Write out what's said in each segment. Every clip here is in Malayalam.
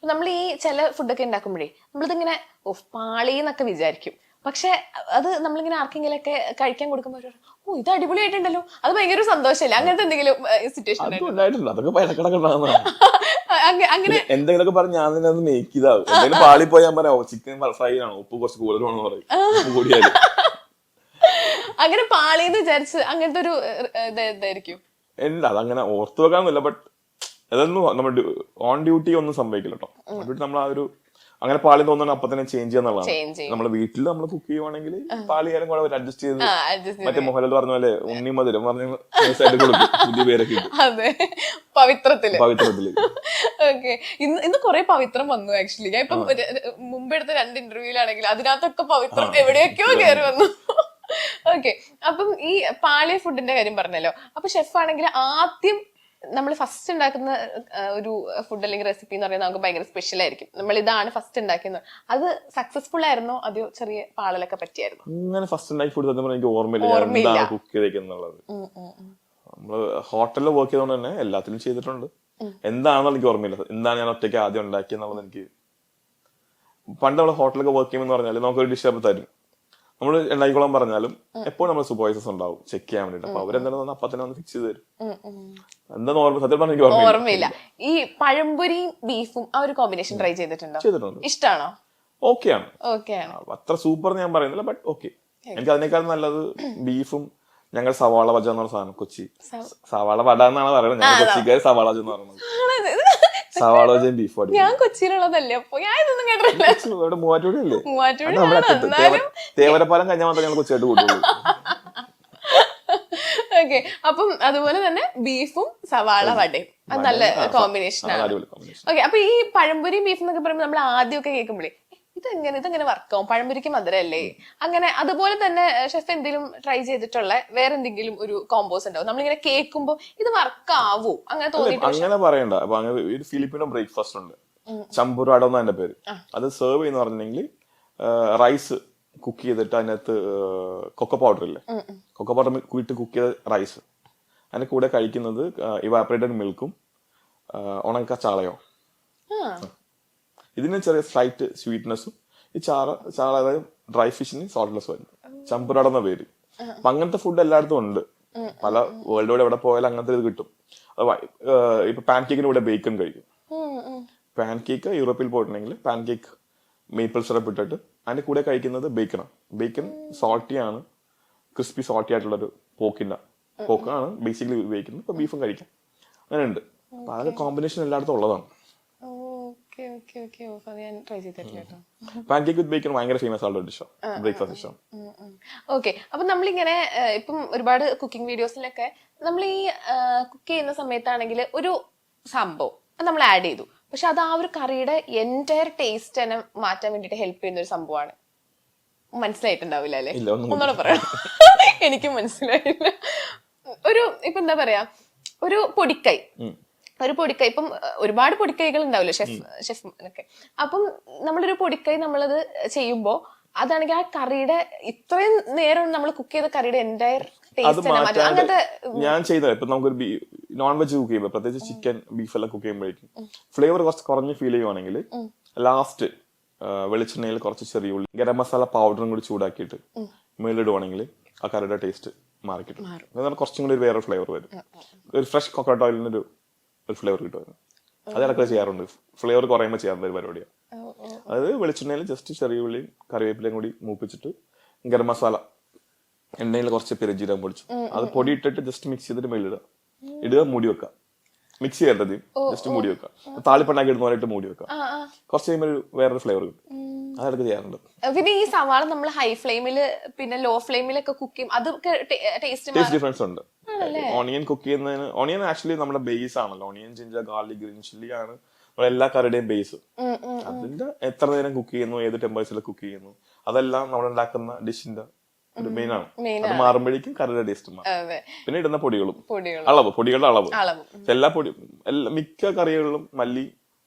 നമ്മൾ ഈ ചില ഫുഡൊക്കെ ഉണ്ടാക്കുമ്പോഴേ നമ്മളിതിങ്ങനെ പാളിന്നൊക്കെ വിചാരിക്കും. പക്ഷെ അത് നമ്മളിങ്ങനെ ആർക്കെങ്കിലും ഒക്കെ കഴിക്കാൻ കൊടുക്കുമ്പോൾ ഓ ഇത് അടിപൊളിയായിട്ടുണ്ടല്ലോ, അത് ഭയങ്കര സന്തോഷമല്ലേ? അങ്ങനത്തെ എന്തെങ്കിലും സിറ്റുവേഷൻ അങ്ങനെ എന്തെങ്കിലുമൊക്കെ പറഞ്ഞ് ഞാൻ തന്നെ അത് മേക്ക് ചെയ്താവും. എന്തെങ്കിലും പാളി പോയി ഞാൻ പറയാം ചിക്കൻ ഫ്രൈ ആണോ, ഉപ്പ് കുറച്ച് കൂടുതലാണെന്ന് പറയും കൂടിയാലും. അങ്ങനെ പാളിന്ന് വിചാരിച്ച് അങ്ങനത്തെ ഒരു ഇതായിരിക്കും. ഇല്ല, അതങ്ങനെ ഓർത്തു വെക്കാന്നില്ല. ബട്ട് അതൊന്നും നമ്മൾ ഓൺ ഡ്യൂട്ടി ഒന്നും സംഭവിക്കില്ല കേട്ടോ. ഓൺ ഡ്യൂട്ടി നമ്മൾ ആ ഒരു അങ്ങനെ പാളി തോന്നുന്നത് അപ്പൊ തന്നെ ചേഞ്ച് ചെയ്യാന്നുള്ളതാണ്. നമ്മുടെ വീട്ടിൽ നമ്മൾ കുക്ക് ചെയ്യുവാണെങ്കിൽ പാളിയാലും കൂടെ അഡ്ജസ്റ്റ് ചെയ്ത് മറ്റേ മോഹൻലാൽ പറഞ്ഞ പോലെ ഉണ്ണി മധുരം പറഞ്ഞ് കൊടുക്കും പുതിയ പേരൊക്കെ. അതെ, പവിത്രത്തില്. ഓക്കെ, ഇന്ന് കുറെ പവിത്രം വന്നു ആക്ച്വലി. ഞാൻ ഇപ്പം മുമ്പെടുത്ത 2 ഇന്റർവ്യൂലാണെങ്കിൽ അതിനകത്തൊക്കെ പവിത്രം എവിടെയൊക്കെയോ കയറി വന്നു. ഓക്കെ, അപ്പം ഈ പാളിയ ഫുഡിന്റെ കാര്യം പറഞ്ഞല്ലോ. അപ്പൊ ഷെഫ് ആണെങ്കിൽ ആദ്യം നമ്മൾ ഫസ്റ്റ് ഉണ്ടാക്കുന്ന ഒരു ഫുഡ് അല്ലെങ്കിൽ റെസിപ്പി എന്ന് പറയുന്നത് നമുക്ക് ഭയങ്കര സ്പെഷ്യൽ ആയിരിക്കും. നമ്മൾ ഇതാണ് ഫസ്റ്റ് ഉണ്ടാക്കുന്നത്. അത് സക്സസ്ഫുൾ ആയിരുന്നോ അതോ ചെറിയ പാളലൊക്കെ പറ്റിയായിരുന്നു? അങ്ങനെ ഫസ്റ്റ് ഉണ്ടാക്കി ഫുഡ് എനിക്ക് ഓർമ്മയില്ല കുക്ക് ചെയ്തേക്കുന്നുള്ളത്. നമ്മള് ഹോട്ടലിൽ വർക്ക് ചെയ്തോണ്ട് തന്നെ എല്ലാത്തിലും ചെയ്തിട്ടുണ്ട്. എന്താണെന്ന് എനിക്ക് ഓർമ്മയില്ല. എന്താണ് ഞാൻ ഒറ്റയ്ക്ക് ആദ്യം ഉണ്ടാക്കിയെന്നുള്ളത് എനിക്ക്. പണ്ട് നമ്മൾ ഹോട്ടലൊക്കെ വർക്ക് ചെയ്യുമ്പോൾ പറഞ്ഞാല് നമുക്കൊരു ഡിഷ് അപ്പോൾ തരും. നമ്മൾ ഉണ്ടാക്കിക്കോളാൻ പറഞ്ഞാലും എപ്പോഴും നമ്മൾ സൂപ്പർവൈസേഴ്സ് ഉണ്ടാവും ചെക്ക് ചെയ്യാൻ വേണ്ടിട്ട്. അപ്പൊ അവരെന്താണെന്ന് അപ്പൊ തന്നെ ഫിക്സ് ചെയ്ത് തരും. എന്താന്ന് ഓർമ്മ സത്യം പറഞ്ഞാൽ എനിക്ക് ഓർമ്മയില്ല. ഈ പഴംപൊരിയും ബീഫും ആ ഒരു കോമ്പിനേഷൻ ട്രൈ ചെയ്തിട്ടുണ്ടോ? ഇഷ്ടമാണോ? ഓക്കെയാണ്. അത്ര സൂപ്പർ ഞാൻ പറയുന്നില്ല, ബട്ട് ഓക്കെ. എനിക്ക് അതിനേക്കാൾ നല്ലത് ബീഫും ഞങ്ങൾ സവാള വജ എന്ന് പറഞ്ഞ സാധനം, കൊച്ചി സവാള വട എന്നാണ് പറയുന്നത്. ഞങ്ങൾ കൊച്ചിക്കാർ സവാള വജ എന്ന് പറയുന്നത്. സവാള വജയും ബീഫ് വട. ഞാൻ കൊച്ചിയിലുള്ളതല്ലേ, അപ്പൊ ഞാൻ ഇതൊന്നും കേട്ടിട്ടില്ല. മൂവാറ്റുപുഴയല്ലേ? തേവരപ്പാലം കഴിഞ്ഞാൽ മാത്രമേ ഞങ്ങൾ കൊച്ചിയായിട്ട് കൂട്ടുള്ളൂ. ഓക്കെ, അപ്പം അതുപോലെ തന്നെ ബീഫും സവാള വടയും അത് നല്ല കോമ്പിനേഷനാണ്. ഓക്കെ, അപ്പൊ ഈ പഴംപൊരി ബീഫ് എന്നൊക്കെ പറയുമ്പോൾ നമ്മൾ ആദ്യമൊക്കെ കേൾക്കുമ്പോഴേ ഇതെങ്ങനെ വർക്കാവും, പഴംപൊരിക്ക് മധുരല്ലേ, അങ്ങനെ. അതുപോലെ തന്നെ ഷെഫ് എന്തെങ്കിലും ട്രൈ ചെയ്തിട്ടുള്ള വേറെ എന്തെങ്കിലും ഒരു കോമ്പോസ് ഉണ്ടാവും നമ്മളിങ്ങനെ കേൾക്കുമ്പോ ഇത് വർക്കാവൂ അങ്ങനെ തോന്നിയിട്ട്? അങ്ങനെ പറയണ്ട. അപ്പൊ അങ്ങനെ ഒരു ഫിലിപ്പിനോ ബ്രേക്ക്ഫാസ്റ്റ് ഉണ്ട്, ചമ്പുറാഡോ എന്നാ എന്റെ പേര്. അത് സെർവ് ചെയ്യുന്ന പറഞ്ഞിട്ടുണ്ടെങ്കിൽ റൈസ് കുക്ക് ചെയ്തിട്ട് അതിനകത്ത് കൊക്കോ പൗഡർ ഇല്ലേ, കൊക്കോ പൗഡർ ഇട്ട് കുക്ക് ചെയ്ത റൈസ്, അതിന്റെ കൂടെ കഴിക്കുന്നത് ഇവാപറേറ്റഡ് മിൽക്കും ഉണക്ക ചാളയോ. ഇതിന് ചെറിയ സ്ലൈറ്റ് സ്വീറ്റ്നെസ്സും. ഈ ചാള അതായത് ഡ്രൈ ഫിഷിന് സോൾട്ട്ലെസ് വരും. ചമ്പുറാഡോ എന്ന പേര്. അപ്പൊ അങ്ങനത്തെ ഫുഡ് എല്ലായിടത്തും ഉണ്ട്. പല വേൾഡ് വൈഡ് എവിടെ പോയാലും അങ്ങനത്തെ ഇത് കിട്ടും. ഇപ്പൊ പാൻ കേക്കിന് കൂടെ ബേക്കൺ കഴിക്കും. പാൻ കേക്ക് യൂറോപ്പിൽ പോയിട്ടുണ്ടെങ്കിൽ പാൻ കേക്ക് മേപ്പിൾ സിറപ്പ് ഇട്ടിട്ട് അതിന്റെ കൂടെ കഴിക്കുന്നത് ബേക്കണാണ്. ബേക്കൺ സോൾട്ടി ആണ്, ക്രിസ്പി സോൾട്ടി ആയിട്ടുള്ളൊരു പോക്കാണ് ബേസിക്കലി ഉപയോഗിക്കുന്നത്. ഇപ്പൊ ബീഫും കഴിക്കാം. അങ്ങനെ ഉണ്ട്. അപ്പൊ അതൊക്കെ കോമ്പിനേഷൻ എല്ലായിടത്തും ഉള്ളതാണ്. പാൻകേക്ക് വിത്ത് ബേക്കൺ ഭയങ്കര ഫേമസ് ആയിട്ടുള്ള ഡിഷാണ്, ബ്രേക്ക്ഫാസ്റ്റ് ഡിഷാണ്. ഓക്കെ, അപ്പൊ നമ്മളിങ്ങനെ ഇപ്പം ഒരുപാട് കുക്കിംഗ് വീഡിയോസിലൊക്കെ നമ്മൾ ഈ കുക്ക് ചെയ്യുന്ന സമയത്താണെങ്കിൽ ഒരു സംഭവം നമ്മൾ ആഡ് ചെയ്തു, പക്ഷെ അത് ആ ഒരു കറിയുടെ എൻറ്റയർ ടേസ്റ്റ് തന്നെ മാറ്റാൻ വേണ്ടിട്ട് ഹെൽപ്പ് ചെയ്യുന്ന ഒരു സംഭവമാണ്. മനസ്സിലായിട്ടുണ്ടാവില്ല അല്ലെ? ഒന്നുകൂടെ പറയാം. എനിക്കും മനസ്സിലായില്ല. ഇപ്പൊ എന്താ പറയാ, ഒരു പൊടിക്കൈ ഇപ്പം ഒരുപാട് പൊടിക്കൈകൾ ഉണ്ടാവില്ലോ ഷെഫിനൊക്കെ. അപ്പം നമ്മളൊരു പൊടിക്കൈ നമ്മളത് ചെയ്യുമ്പോ അതാണെങ്കിൽ ആ കറിയുടെ ഇത്രയും നേരം നമ്മൾ കുക്ക് ചെയ്ത കറിയുടെ എൻറ്റയർ ടേസ്റ്റ് അങ്ങനത്തെ. ഞാൻ ചെയ്ത ഇപ്പൊ നമുക്കൊരു നോൺ വെജ് കുക്ക് ചെയ്യുമ്പോൾ പ്രത്യേകിച്ച് ചിക്കൻ ബീഫ് എല്ലാം കുക്ക് ചെയ്യുമ്പോഴേക്കും ഫ്ലേവർ കുറച്ച് കുറഞ്ഞ് ഫീൽ ചെയ്യുവാണെങ്കിൽ ലാസ്റ്റ് വെളിച്ചെണ്ണയിൽ കുറച്ച് ചെറിയ ഉള്ളി ഗരം മസാല പൗഡറും കൂടി ചൂടാക്കിയിട്ട് മേലിടുവാണെങ്കിൽ ആ കറിയുടെ ടേസ്റ്റ് മാറി കിട്ടും. കുറച്ചും കൂടി വേറെ ഫ്ലേവർ വരും. ഒരു ഫ്രഷ് കോക്കനട്ട് ഓയിലിനൊരു ഫ്ലേവർ കിട്ടുമായിരുന്നു. അത് ഇടയ്ക്ക് ചെയ്യാറുണ്ട്. ഫ്ലേവർ കുറയുമ്പോൾ ചെയ്യാറുണ്ട് ഒരു പരിപാടിയാണ്. അതായത് വെളിച്ചെണ്ണയിൽ ജസ്റ്റ് ചെറിയ ഉള്ളിയും കറിവേപ്പിലയും കൂടി മൂപ്പിച്ചിട്ട് ഗരം മസാല എണ്ണയിൽ കുറച്ച് പെരുംജീരകം പൊടിച്ചു അത് പൊടി ഇട്ടിട്ട് ജസ്റ്റ് മിക്സ് ചെയ്തിട്ട് ഇടുക, മൂടി വെക്കുക. മിക്സ് ചെയ്യേണ്ടത് ജസ്റ്റ് മൂടി വെക്കുക. താളിപ്പണ്ടാക്കി ഇടുന്നവരായിട്ട് മൂടി വെക്കുക. കുറച്ച് കഴിയുമ്പോൾ വേറൊരു ഫ്ലേവർ കിട്ടും. അതൊക്കെ ചെയ്യാറുണ്ട്. പിന്നെ ഈ സവാള നമ്മൾ ഹൈ ഫ്ലെയിമില് പിന്നെ ലോ ഫ്ലെയിമിലൊക്കെ കുക്ക് ചെയ്യും, അതൊക്കെ ടേസ്റ്റ് ഡിഫറൻസ് ഉണ്ട്. ഓണിയൻ കുക്ക് ചെയ്യുന്നതിന് ഓണിയൻ ആക്ച്വലി നമ്മുടെ ബേസ് ആണല്ലോ. Onion, ginger, garlic, green chilli ആണ് എല്ലാ കറിയുടെയും ബേസ്. അതിന്റെ എത്ര നേരം കുക്ക് ചെയ്യുന്നു, ഏത് ടെമ്പറേച്ചറിൽ കുക്ക് ചെയ്യുന്നു, അതെല്ലാം നമ്മൾ ഉണ്ടാക്കുന്ന ഡിഷിന്റെ ഒരു മെയിൻ ആണ്. അത് മാറുമ്പോഴേക്കും കറിയുടെ ടേസ്റ്റ് മാറും. പിന്നെ ഇടുന്ന പൊടികളുടെ അളവ് എല്ലാ മിക്ക കറികളിലും മല്ലി,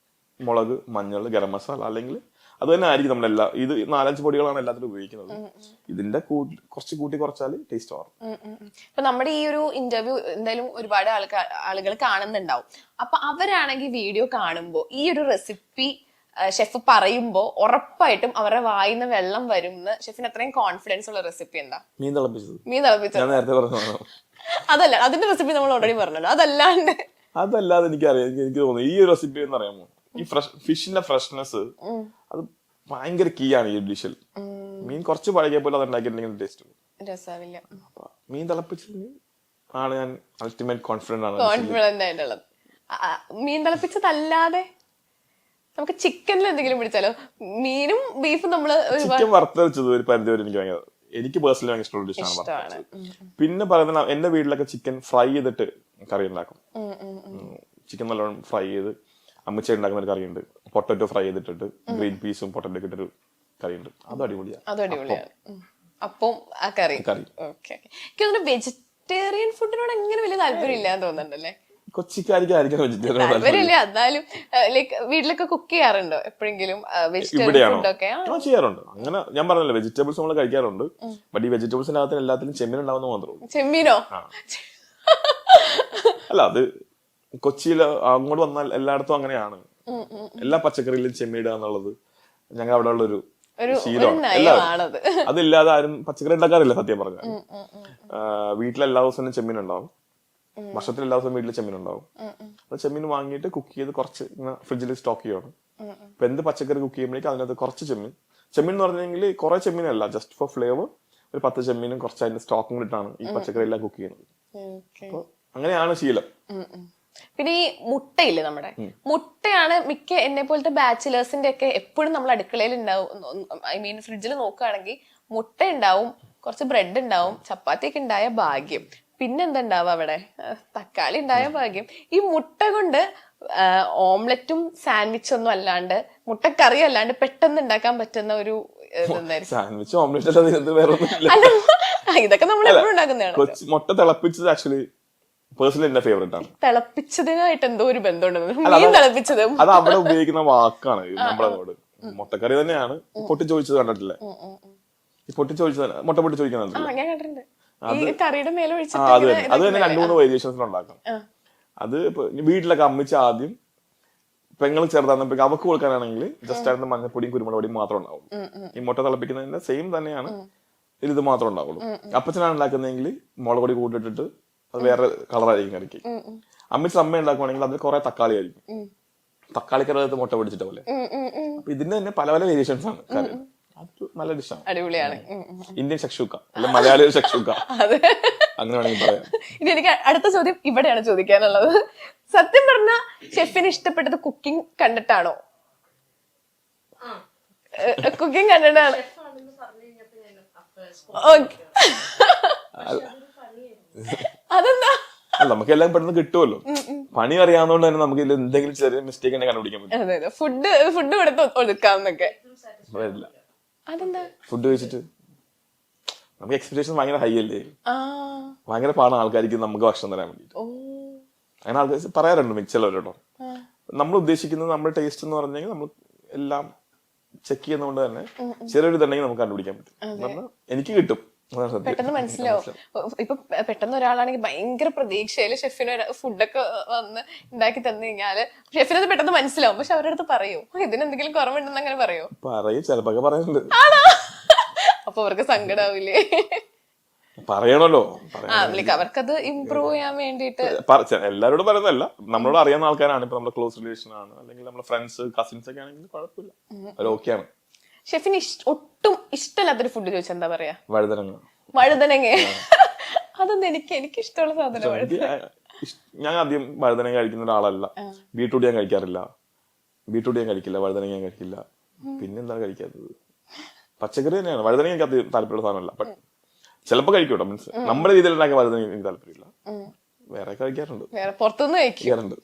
മുളക്, മഞ്ഞൾ, ഗരം മസാല, അല്ലെങ്കിൽ അത് തന്നെ ആയിരിക്കും നമ്മളെല്ലാ ഇത് 4-5 പൊടികളാണ് എല്ലാത്തിലും ഉപയോഗിക്കുന്നത്. ഇതിന്റെ കുറച്ച് കൂട്ടി കുറച്ചാൽ ടേസ്റ്റ് മാറും. ഇപ്പൊ നമ്മുടെ ഈ ഒരു ഇന്റർവ്യൂ എന്തായാലും ഒരുപാട് ആളുകൾ കാണുന്നുണ്ടാവും. അപ്പൊ അവരാണെങ്കിൽ വീഡിയോ കാണുമ്പോ ഈ ഒരു റെസിപ്പി ഷെഫ് പറയുമ്പോ ഉറപ്പായിട്ടും അവരുടെ വായിന്ന് വെള്ളം വരും. ഷെഫിന് അത്രയും കോൺഫിഡൻസ് ഉള്ള റെസിപ്പി എന്താ? മീൻ തിളപ്പിച്ചത്. ഞാൻ നേരത്തെ പറഞ്ഞു. അതല്ല, അതിന്റെ റെസിപ്പി നമ്മൾ ഓൾറെഡി പറഞ്ഞല്ലോ. അതല്ലാതെ എനിക്കറിയാം. എനിക്ക് തോന്നുന്നു ഈ ഒരു റെസിപ്പി എന്ന് പറയുമ്പോൾ ഈ ഫിഷിന്റെ ഫ്രഷ്നെസ് അത് ഭയങ്കര കീ ആണ് ഈ ഡിഷിൽ. മീൻ കുറച്ച് പഴകിയപ്പോൾ അത് ഉണ്ടാക്കിയിട്ടുണ്ടെങ്കിൽ ടേസ്റ്റ് രസമില്ല. മീൻ തിളപ്പിച്ചത് ആണ് ഞാൻ അൾട്ടിമേറ്റ് കോൺഫിഡന്റ് ആയിട്ടുള്ളത്. മീൻ തിളപ്പിച്ചതല്ലാതെ നമുക്ക് ചിക്കനിൽ എന്തെങ്കിലും പിടിച്ചാലോ? മീനും ബീഫും നമ്മള് ചിക്കൻ വറുത്തരച്ചത് ഒരു പരിധി വരെ എനിക്ക് പേഴ്സണലി ഭയങ്കര ഇഷ്ടമുള്ള ഡിഷാണ്. പിന്നെ പറയുന്നത് എന്റെ വീട്ടിലൊക്കെ ചിക്കൻ ഫ്രൈ ചെയ്തിട്ട് കറി ഉണ്ടാക്കും. ചിക്കൻ നല്ലോണം ഫ്രൈ ചെയ്ത് അമ്മച്ച ഉണ്ടാക്കുന്ന ഒരു കറിയുണ്ട്. പൊട്ടറ്റോ ഫ്രൈ ചെയ്തിട്ടിട്ട് ഗ്രീൻ പീസും പൊട്ടറ്റോ ഒക്കെ ഇട്ടൊരു കറിയുണ്ട്. അത് അടിപൊളിയാണ്. അപ്പം ആ കറി വെജിറ്റേറിയൻ ഫുഡിനോട് എങ്ങനെ വലിയ താല്പര്യം ഇല്ലാന്ന് തോന്നുന്നുണ്ടല്ലേ? കൊച്ചിക്കാരിക്കായിരിക്കും വെജിറ്റേറിയൻ താല്പര്യമില്ല. എന്നാലും ലൈക്ക് വീട്ടിലൊക്കെ കുക്ക് ചെയ്യാറുണ്ടോ എപ്പോഴെങ്കിലും? ചെയ്യാറുണ്ട്. അങ്ങനെ ഞാൻ പറഞ്ഞല്ലോ, വെജിറ്റബിൾസ് നമ്മൾ കഴിക്കാറുണ്ട്. ബട്ട് ഈ വെജിറ്റബിൾസിനകത്ത് എല്ലാത്തിലും ചെമ്മീൻ ഉണ്ടാവുന്ന മാത്രമേ ഉള്ളൂ. ചെമ്മീനോ? അല്ല, അത് കൊച്ചിയിൽ അങ്ങോട്ട് വന്നാൽ എല്ലായിടത്തും അങ്ങനെയാണ്. എല്ലാ പച്ചക്കറിയിലും ചെമ്മീടുക എന്നുള്ളത് ഞങ്ങൾ അവിടെ ഉള്ളൊരു ശീലമാണ്. അതില്ലാതെ ആരും പച്ചക്കറി ഉണ്ടാക്കാറില്ല സത്യം പറഞ്ഞാൽ. വീട്ടിലെല്ലാ ദിവസവും ചെമ്മീൻ ഉണ്ടാവും. വർഷത്തിൽ എല്ലാ ദിവസവും വീട്ടിൽ ചെമ്മീൻ ഉണ്ടാവും. അത് ചെമ്മീൻ വാങ്ങിയിട്ട് കുക്ക് ചെയ്ത് കുറച്ച് ഫ്രിഡ്ജിൽ സ്റ്റോക്ക് ചെയ്യണം. ഇപ്പൊ എന്ത് പച്ചക്കറി കുക്ക് ചെയ്യുമ്പോഴേക്കും അതിനകത്ത് കുറച്ച് ചെമ്മീൻ എന്ന് പറഞ്ഞെങ്കിൽ കുറെ ചെമ്മീനല്ല, ജസ്റ്റ് ഫോർ ഫ്ലേവർ ഒരു 10 ചെമ്മീനും കുറച്ച് അതിന്റെ സ്റ്റോക്കും ഇട്ടാണ് ഈ പച്ചക്കറി എല്ലാം കുക്ക് ചെയ്യുന്നത്. അപ്പൊ അങ്ങനെയാണ് ശീലം. പിന്നെ ഈ മുട്ടയില്ലേ, നമ്മുടെ മുട്ടയാണ് മിക്ക എന്നെ പോലത്തെ ബാച്ചിലേഴ്സിന്റെ ഒക്കെ എപ്പോഴും നമ്മൾ അടുക്കളയിൽ ഉണ്ടാവും. ഐ മീൻ ഫ്രിഡ്ജിൽ നോക്കുകയാണെങ്കിൽ മുട്ട ഉണ്ടാവും, കുറച്ച് ബ്രെഡ് ഉണ്ടാവും, ചപ്പാത്തി ഒക്കെ ഉണ്ടായ ഭാഗ്യം. പിന്നെന്താ ഉണ്ടാവുക അവിടെ? തക്കാളി ഉണ്ടായ ഭാഗ്യം. ഈ മുട്ട കൊണ്ട് ഓംലെറ്റും സാൻഡ്വിച്ചും ഒന്നും അല്ലാണ്ട്, മുട്ടക്കറി അല്ലാണ്ട് പെട്ടെന്ന് ഉണ്ടാക്കാൻ പറ്റുന്ന ഒരു സാൻഡ്വിച്ച് ഓംലെറ്റ് ഇതൊക്കെ നമ്മൾ എപ്പോഴും ഉണ്ടാക്കുന്നതാണ്. മുട്ട തിളപ്പിച്ചത് ആക്ച്വലി പേഴ്സണലി എന്റെ ഫേവറേറ്റ് ആണ്. തിളപ്പിച്ചതിനായിട്ട് എന്തോ ഒരു ബന്ധമുണ്ട്. മീൻ തിളപ്പിച്ചത് അത് അവിടെ ഉപയോഗിക്കുന്ന വാക്കാണ് നമ്മളോട്. മുട്ടക്കറി തന്നെയാണ്. പൊട്ടിച്ചൊഴിച്ചത് കണ്ടിട്ടില്ലേ? ഈ പൊട്ടിച്ചൊഴിച്ചത് മുട്ട പൊട്ടിച്ചൊഴിക്കുന്നുണ്ട്. ഞാൻ കണ്ടിട്ടുണ്ട്. കറിയുടെ മേലെ അത് തന്നെ 2-3 വേരിയേഷൻസിൽ ഉണ്ടാക്കാം. അത് വീട്ടിലൊക്കെ അമ്മിച്ച് ആദ്യം പെങ്ങൾ ചെറുതാകുമ്പോഴേക്കും അവക്ക് കൊടുക്കാനാണെങ്കിൽ ജസ്റ്റ് ആയിട്ട് മഞ്ഞപ്പൊടിയും കുരുമുളക് പൊടിയും മാത്രം ഉണ്ടാവുള്ളൂ. ഈ മുട്ട തിളപ്പിക്കുന്നതിന്റെ സെയിം തന്നെയാണ് ഇത് മാത്രം ഉണ്ടാവുള്ളൂ. അപ്പച്ചനാണ് ഉണ്ടാക്കുന്നതെങ്കിൽ മുളക് പൊടി കൂട്ടിട്ടിട്ട് അത് വേറെ കളറായിരിക്കും കറിക്ക്. അമ്മിച്ച് അമ്മ ഉണ്ടാക്കുവാണെങ്കിൽ അതിൽ കുറെ തക്കാളി ആയിരിക്കും. തക്കാളിക്കറിനകത്ത് മുട്ട പൊടിച്ചിട്ട പോലെ. അപ്പൊ ഇതിന്റെ തന്നെ പല പല വേരിയേഷൻസ് ആണ് കറി. അതൊരു നല്ല ഡിഷാണ്. അടിപൊളിയാണ്. ഇന്ത്യൻ ഷക്ഷൂക്ക അല്ല മലയാളി ഷക്ഷൂക്ക അങ്ങനെ വേണമെങ്കിൽ പറയാം. ഇനി എനിക്ക് അടുത്ത ചോദ്യം ഇവിടെയാണ് ചോദിക്കാനുള്ളത്. സത്യം പറഞ്ഞ ഷെഫിന് ഇഷ്ടപ്പെട്ടത് കുക്കിംഗ് കണ്ടിട്ടാണോ? കുക്കിംഗ് കണ്ടിട്ടാണ്. അതെന്താ? നമുക്ക് എല്ലാം പെട്ടെന്ന് കിട്ടുമല്ലോ. പണി അറിയാവുന്നതുകൊണ്ട് തന്നെ നമുക്ക് ഇതിൽ എന്തെങ്കിലും ചെറിയ മിസ്റ്റേക്ക് തന്നെ കണ്ടുപിടിക്കാൻ പറ്റും. ഫുഡ് കൊടുത്ത് ഒതുക്കാന്നൊക്കെ. അതെന്താ? ഫുഡ് കഴിച്ചിട്ട് നമുക്ക് എക്സ്പെക്ടേഷൻ ഭയങ്കര ഹൈ അല്ലേ? ഭയങ്കര പാടാണ് ആൾക്കാർക്ക് നമുക്ക് ഭക്ഷണം തരാൻ വേണ്ടിട്ട്. അങ്ങനെ ആൾക്കാർ പറയാറുണ്ട് മിച്ചല്ലോ. നമ്മൾ ഉദ്ദേശിക്കുന്നത് നമ്മുടെ ടേസ്റ്റ് എന്ന് പറഞ്ഞെങ്കിൽ നമ്മൾ എല്ലാം ചെക്ക് ചെയ്യുന്നതുകൊണ്ട് തന്നെ ചെറിയൊരു ഇതുണ്ടെങ്കിൽ നമുക്ക് കണ്ടുപിടിക്കാൻ പറ്റും. എനിക്ക് കിട്ടും, പെട്ടെന്ന് മനസ്സിലാവും. ഇപ്പൊ പെട്ടെന്ന് ഒരാളാണെങ്കിൽ ഭയങ്കര പ്രതീക്ഷയില് ഷെഫിന് ഫുഡൊക്കെ വന്ന് ഉണ്ടാക്കി തന്നു കഴിഞ്ഞാല് ഷെഫിനത് പെട്ടെന്ന് മനസ്സിലാവും. പക്ഷെ അവരുടെ അടുത്ത് പറയൂ ഇതിനെന്തെങ്കിലും കുറവുണ്ടെന്ന് അങ്ങനെ പറയൂ? പറയും, ചിലപ്പോ പറയുന്നുണ്ട്. അപ്പൊ അവർക്ക് സങ്കടാവില്ലേ? പറയണല്ലോ. അവർക്കത് ഇമ്പ്രൂവ് ചെയ്യാൻ വേണ്ടിട്ട് എല്ലാവരോടും പറയുന്നതല്ല, നമ്മളോട് അറിയാവുന്ന ആൾക്കാരാണ്. ഇപ്പൊ നമ്മുടെ ക്ലോസ് റിലേഷൻ ആണ്, അല്ലെങ്കിൽ നമ്മുടെ ഫ്രണ്ട്സ് കസിൻസ് ഒക്കെ ആണെങ്കിൽ കുഴപ്പമില്ല, അവർ ഓക്കെയാണ്. ഷെഫിന് ഒട്ടും ഇഷ്ടമല്ലാത്തൊരു ഫുഡ് ചോദിച്ചാൽ എന്താ പറയാ? വഴുതനങ്ങ. അതൊന്നും എനിക്ക് ഇഷ്ടമുള്ള സാധനം. ഞാൻ ആദ്യം വഴുതനങ്ങ കഴിക്കുന്ന ഒരാളല്ല. ബീട്രൂട്ട് ഞാൻ കഴിക്കാറില്ല, വഴുതനങ്ങ ഞാൻ കഴിക്കില്ല. പിന്നെന്താണ് കഴിക്കാത്തത്? പച്ചക്കറി തന്നെയാണ്. വഴുതനങ്ങ എനിക്ക് അധികം താല്പര്യമുള്ള സാധനമല്ല. ബട്ട് ചിലപ്പോ കഴിക്കൂട്ടോ, മീൻസ് നമ്മുടെ രീതിയിൽ ഉണ്ടാക്കിയ വഴുതനങ്ങ എനിക്ക് താല്പര്യമില്ല. വേറെ കഴിക്കാറുണ്ട്, പുറത്തുനിന്ന് കഴിക്കാറുണ്ട്.